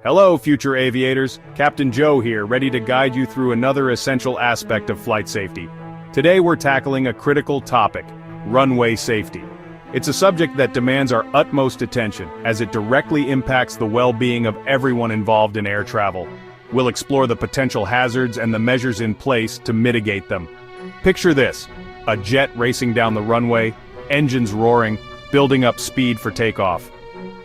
Hello, future aviators. Captain Joe here, ready to guide you through another essential aspect of flight safety. Today we're tackling a critical topic: runway safety. It's a subject that demands our utmost attention, as it directly impacts the well-being of everyone involved in air travel. We'll explore the potential hazards and the measures in place to mitigate them. Picture this: a jet racing down the runway, engines roaring, building up speed for takeoff.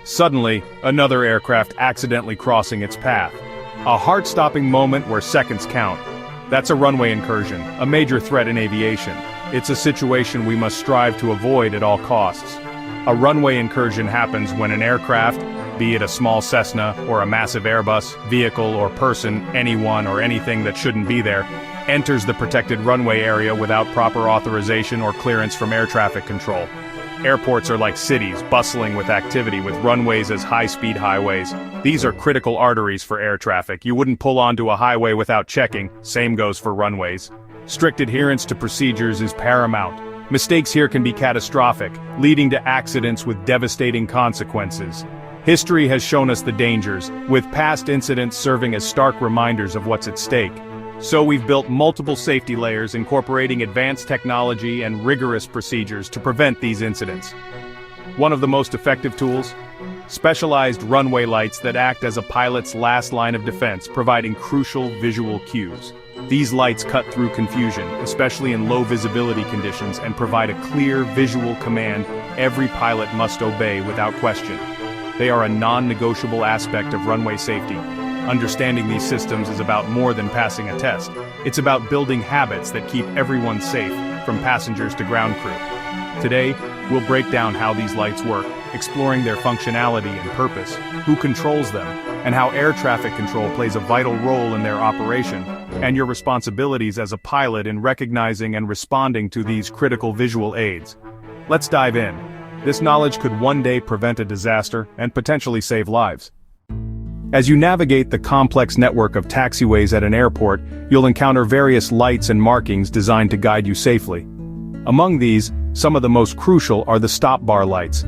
Suddenly, another aircraft accidentally crossing its path. A heart-stopping moment where seconds count. That's a runway incursion, a major threat in aviation. It's a situation we must strive to avoid at all costs. A runway incursion happens when an aircraft, be it a small Cessna or a massive Airbus, vehicle or person, anyone or anything that shouldn't be there, enters the protected runway area without proper authorization or clearance from air traffic control. Airports are like cities, bustling with activity, with runways as high-speed highways. These are critical arteries for air traffic. You wouldn't pull onto a highway without checking. Same goes for runways. Strict adherence to procedures is paramount. Mistakes here can be catastrophic, leading to accidents with devastating consequences. History has shown us the dangers, with past incidents serving as stark reminders of what's at stake. So we've built multiple safety layers incorporating advanced technology and rigorous procedures to prevent these incidents. One of the most effective tools? Specialized runway lights that act as a pilot's last line of defense, providing crucial visual cues. These lights cut through confusion, especially in low visibility conditions, and provide a clear visual command every pilot must obey without question. They are a non-negotiable aspect of runway safety. Understanding these systems is about more than passing a test. It's about building habits that keep everyone safe, from passengers to ground crew. Today, we'll break down how these lights work, exploring their functionality and purpose, who controls them, and how air traffic control plays a vital role in their operation, and your responsibilities as a pilot in recognizing and responding to these critical visual aids. Let's dive in. This knowledge could one day prevent a disaster and potentially save lives. As you navigate the complex network of taxiways at an airport, you'll encounter various lights and markings designed to guide you safely. Among these, some of the most crucial are the stop bar lights.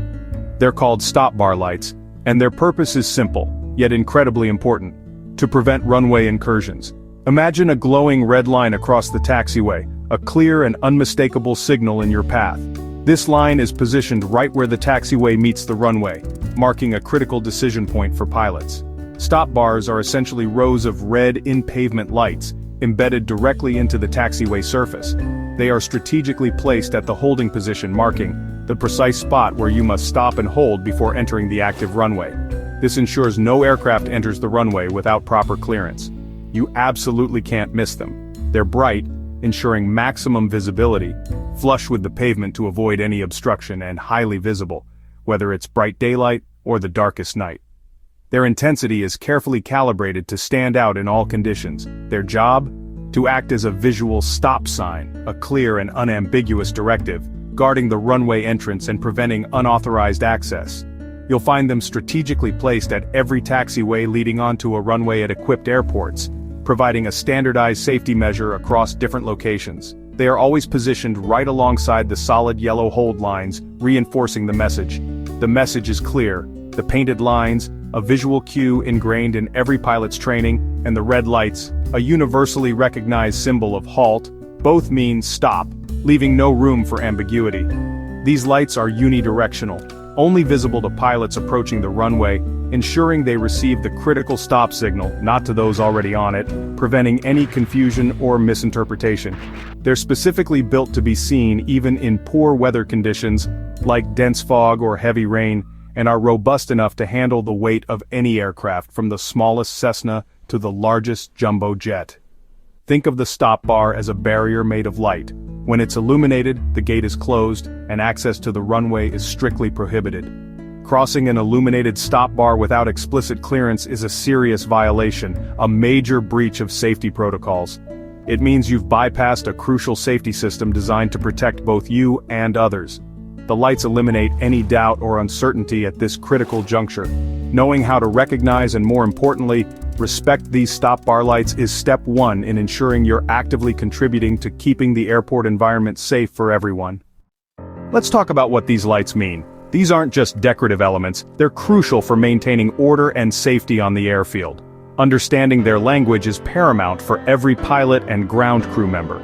They're called stop bar lights, and their purpose is simple, yet incredibly important: to prevent runway incursions. Imagine a glowing red line across the taxiway, a clear and unmistakable signal in your path. This line is positioned right where the taxiway meets the runway, marking a critical decision point for pilots. Stop bars are essentially rows of red in-pavement lights, embedded directly into the taxiway surface. They are strategically placed at the holding position, marking the precise spot where you must stop and hold before entering the active runway. This ensures no aircraft enters the runway without proper clearance. You absolutely can't miss them. They're bright, ensuring maximum visibility, flush with the pavement to avoid any obstruction, and highly visible, whether it's bright daylight or the darkest night. Their intensity is carefully calibrated to stand out in all conditions. Their job? To act as a visual stop sign, a clear and unambiguous directive, guarding the runway entrance and preventing unauthorized access. You'll find them strategically placed at every taxiway leading onto a runway at equipped airports, providing a standardized safety measure across different locations. They are always positioned right alongside the solid yellow hold lines, reinforcing the message. The message is clear: the painted lines, a visual cue ingrained in every pilot's training, and the red lights, a universally recognized symbol of halt, both mean stop, leaving no room for ambiguity. These lights are unidirectional, only visible to pilots approaching the runway, ensuring they receive the critical stop signal, not to those already on it, preventing any confusion or misinterpretation. They're specifically built to be seen even in poor weather conditions, like dense fog or heavy rain, and are robust enough to handle the weight of any aircraft, from the smallest Cessna to the largest jumbo jet. Think of the stop bar as a barrier made of light. When it's illuminated, the gate is closed, and access to the runway is strictly prohibited. Crossing an illuminated stop bar without explicit clearance is a serious violation, a major breach of safety protocols. It means you've bypassed a crucial safety system designed to protect both you and others. The lights eliminate any doubt or uncertainty at this critical juncture. Knowing how to recognize and, more importantly, respect these stop bar lights is step one in ensuring you're actively contributing to keeping the airport environment safe for everyone. Let's talk about what these lights mean. These aren't just decorative elements, they're crucial for maintaining order and safety on the airfield. Understanding their language is paramount for every pilot and ground crew member.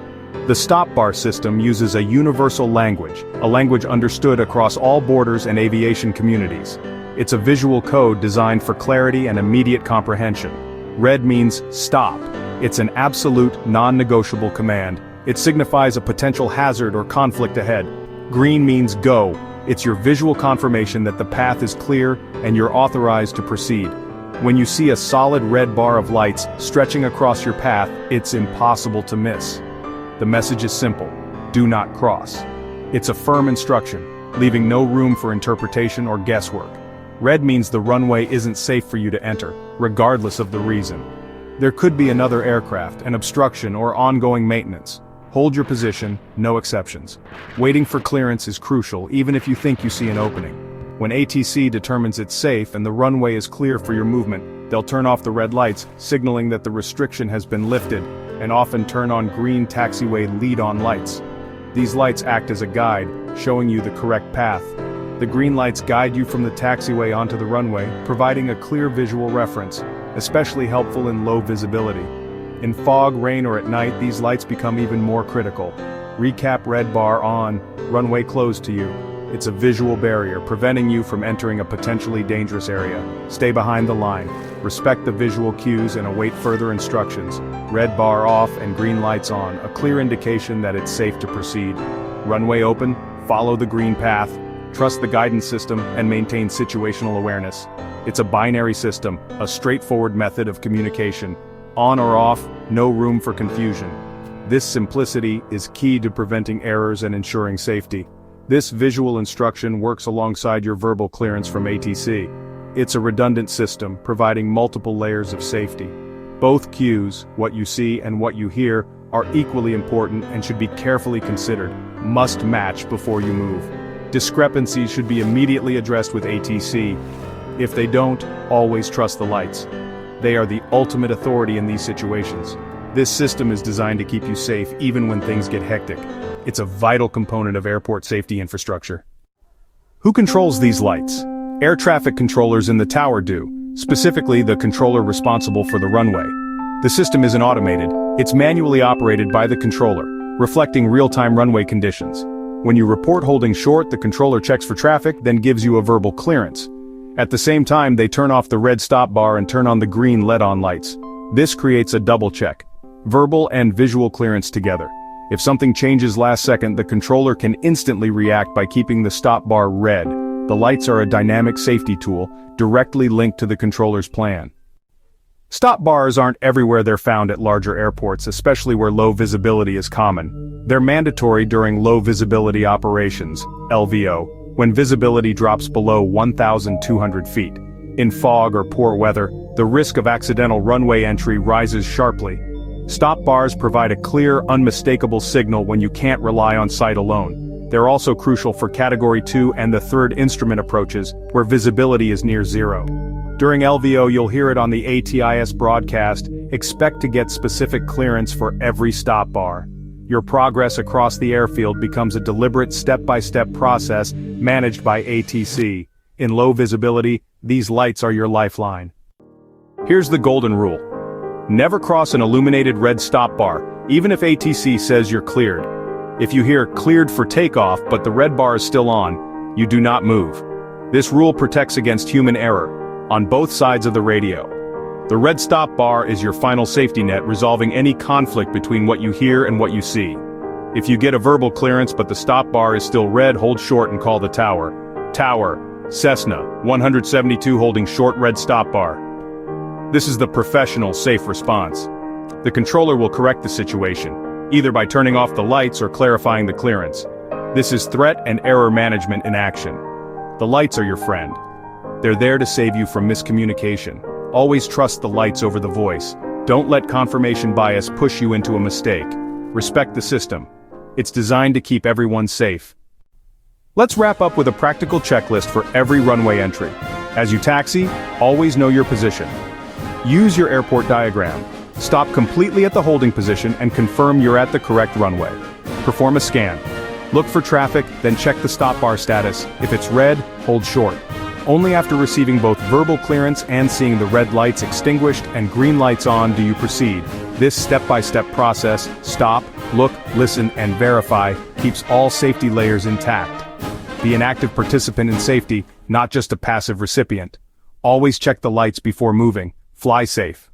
The stop bar system uses a universal language, a language understood across all borders and aviation communities. It's a visual code designed for clarity and immediate comprehension. Red means stop. It's an absolute, non-negotiable command. It signifies a potential hazard or conflict ahead. Green means go. It's your visual confirmation that the path is clear and you're authorized to proceed. When you see a solid red bar of lights stretching across your path, it's impossible to miss. The message is simple: do not cross. It's a firm instruction, leaving no room for interpretation or guesswork. Red means the runway isn't safe for you to enter, regardless of the reason. There could be another aircraft, an obstruction, or ongoing maintenance. Hold your position, no exceptions. Waiting for clearance is crucial, even if you think you see an opening. When ATC determines it's safe and the runway is clear for your movement, they'll turn off the red lights, signaling that the restriction has been lifted, and often turn on green taxiway lead-on lights. These lights act as a guide, showing you the correct path. The green lights guide you from the taxiway onto the runway, providing a clear visual reference, especially helpful in low visibility. In fog, rain, or at night, these lights become even more critical. Recap: red bar on, runway closed to you. It's a visual barrier, preventing you from entering a potentially dangerous area. Stay behind the line. Respect the visual cues and await further instructions. Red bar off and green lights on, a clear indication that it's safe to proceed. Runway open, follow the green path. Trust the guidance system and maintain situational awareness. It's a binary system, a straightforward method of communication. On or off, no room for confusion. This simplicity is key to preventing errors and ensuring safety. This visual instruction works alongside your verbal clearance from ATC. It's a redundant system, providing multiple layers of safety. Both cues, what you see and what you hear, are equally important and should be carefully considered. Must match before you move. Discrepancies should be immediately addressed with ATC. If they don't, always trust the lights. They are the ultimate authority in these situations. This system is designed to keep you safe even when things get hectic. It's a vital component of airport safety infrastructure. Who controls these lights? Air traffic controllers in the tower do, specifically the controller responsible for the runway. The system isn't automated, it's manually operated by the controller, reflecting real-time runway conditions. When you report holding short, the controller checks for traffic, then gives you a verbal clearance. At the same time, they turn off the red stop bar and turn on the green LED-on lights. This creates a double check. Verbal and visual clearance together. If something changes last second, the controller can instantly react by keeping the stop bar red. The lights are a dynamic safety tool, directly linked to the controller's plan. Stop bars aren't everywhere. They're found at larger airports, especially where low visibility is common. They're mandatory during low visibility operations, LVO, when visibility drops below 1,200 feet. In fog or poor weather, the risk of accidental runway entry rises sharply. Stop bars provide a clear, unmistakable signal when you can't rely on sight alone. They're also crucial for Category 2 and the third instrument approaches, where visibility is near zero. During LVO, you'll hear it on the ATIS broadcast: expect to get specific clearance for every stop bar. Your progress across the airfield becomes a deliberate step-by-step process managed by ATC. In low visibility, these lights are your lifeline. Here's the golden rule. Never cross an illuminated red stop bar, even if ATC says you're cleared. If you hear "cleared for takeoff" but the red bar is still on, you do not move. This rule protects against human error, on both sides of the radio. The red stop bar is your final safety net, resolving any conflict between what you hear and what you see. If you get a verbal clearance but the stop bar is still red, hold short and call the tower. Tower, Cessna, 172 holding short red stop bar. This is the professional, safe response. The controller will correct the situation, either by turning off the lights or clarifying the clearance. This is threat and error management in action. The lights are your friend. They're there to save you from miscommunication. Always trust the lights over the voice. Don't let confirmation bias push you into a mistake. Respect the system. It's designed to keep everyone safe. Let's wrap up with a practical checklist for every runway entry. As you taxi, always know your position. Use your airport diagram. Stop completely at the holding position and confirm you're at the correct runway. Perform a scan. Look for traffic, then check the stop bar status. If it's red, hold short. Only after receiving both verbal clearance and seeing the red lights extinguished and green lights on do you proceed. This step-by-step process, stop, look, listen, and verify, keeps all safety layers intact. Be an active participant in safety, not just a passive recipient. Always check the lights before moving. Fly safe.